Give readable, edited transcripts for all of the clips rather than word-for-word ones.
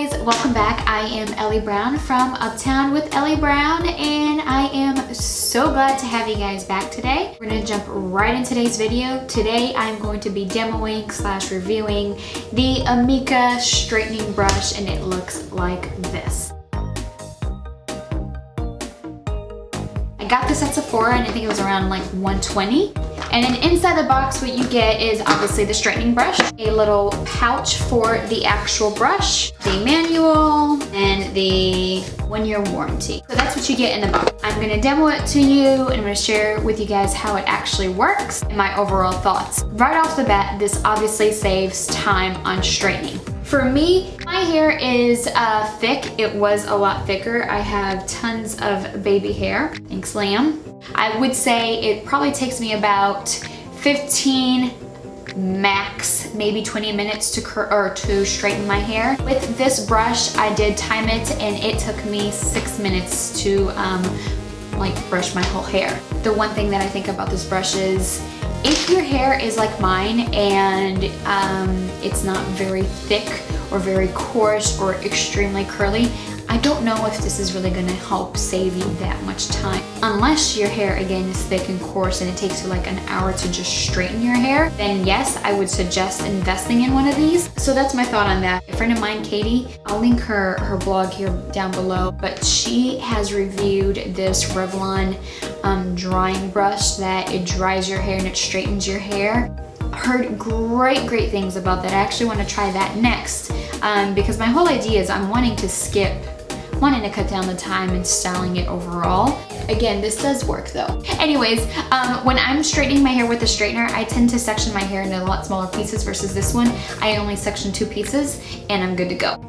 guys, welcome back. I am Ellie Brown from Uptown with Ellie Brown, and I am so glad to have you guys back today. We're gonna jump right in today's video. Today I'm going to be demoing / reviewing the Amika straightening brush, and it looks like this. I got this at Sephora and I think it was around like $120. And then inside the box what you get is obviously the straightening brush, a little pouch for the actual brush, the manual, and the 1-year warranty. So that's what you get in the box. I'm gonna demo it to you and I'm gonna share with you guys how it actually works and my overall thoughts. Right off the bat, this obviously saves time on straightening. For me, my hair is thick. It was a lot thicker. I have tons of baby hair. Thanks, Lamb. I would say it probably takes me about 15 max, maybe 20 minutes to straighten my hair. With this brush, I did time it and it took me 6 minutes to like brush my whole hair. The one thing that I think about this brush is if your hair is like mine and it's not very thick or very coarse or extremely curly, I don't know if this is really gonna help save you that much time. Unless your hair, again, is thick and coarse and it takes you like an hour to just straighten your hair, then yes, I would suggest investing in one of these. So that's my thought on that. A friend of mine, Katie, I'll link her blog here down below, but she has reviewed this Revlon drying brush that it dries your hair and it straightens your hair. Heard great things about that. I actually want to try that next because my whole idea is I'm wanting to cut down the time and styling it overall. Again, this does work though. Anyways, when I'm straightening my hair with the straightener, I tend to section my hair into a lot smaller pieces versus this one. I only section 2 pieces and I'm good to go.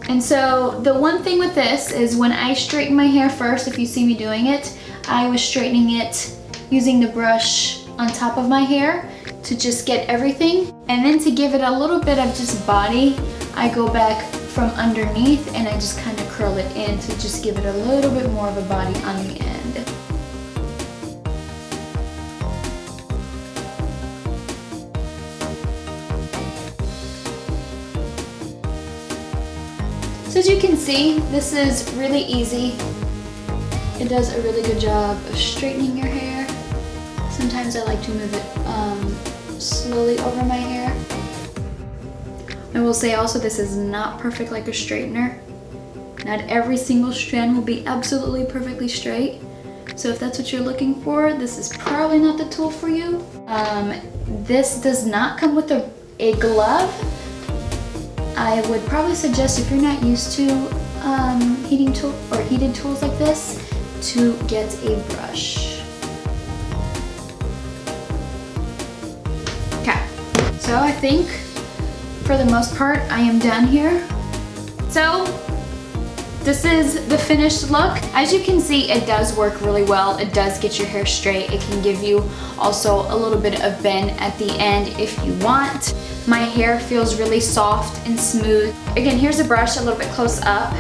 And so the one thing with this is when I straighten my hair first, if you see me doing it, I was straightening it using the brush on top of my hair to just get everything. And then to give it a little bit of just body, I go back from underneath and I just kind of curl it in to just give it a little bit more of a body on the end. So as you can see, this is really easy. It does a really good job of straightening your hair. Sometimes I like to move it slowly over my hair. I will say also this is not perfect like a straightener. Not every single strand will be absolutely perfectly straight. So if that's what you're looking for, this is probably not the tool for you. This does not come with a glove. I would probably suggest if you're not used to heated tools like this, to get a brush. Okay, so I think for the most part I am done here. So this is the finished look. As you can see, it does work really well. It does get your hair straight. It can give you also a little bit of bend at the end if you want. My hair feels really soft and smooth. Again, here's a brush a little bit close up.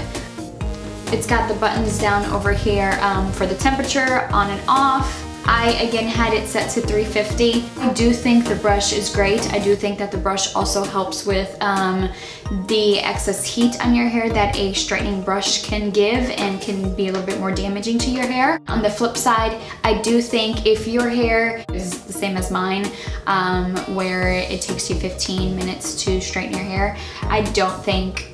It's got the buttons down over here for the temperature, on and off. I, again, had it set to 350. I do think the brush is great. I do think that the brush also helps with the excess heat on your hair that a straightening brush can give and can be a little bit more damaging to your hair. On the flip side, I do think if your hair is the same as mine, where it takes you 15 minutes to straighten your hair, I don't think,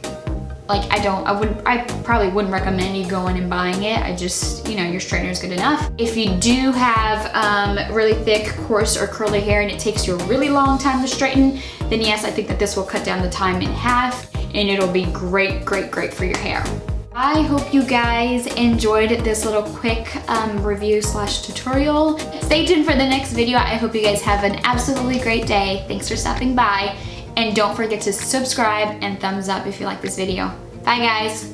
I probably wouldn't recommend you going and buying it. I just, your straightener is good enough. If you do have really thick, coarse, or curly hair and it takes you a really long time to straighten, then yes, I think that this will cut down the time in half and it'll be great for your hair. I hope you guys enjoyed this little quick review / tutorial. Stay tuned for the next video. I hope you guys have an absolutely great day. Thanks for stopping by. And don't forget to subscribe and thumbs up if you like this video. Bye guys.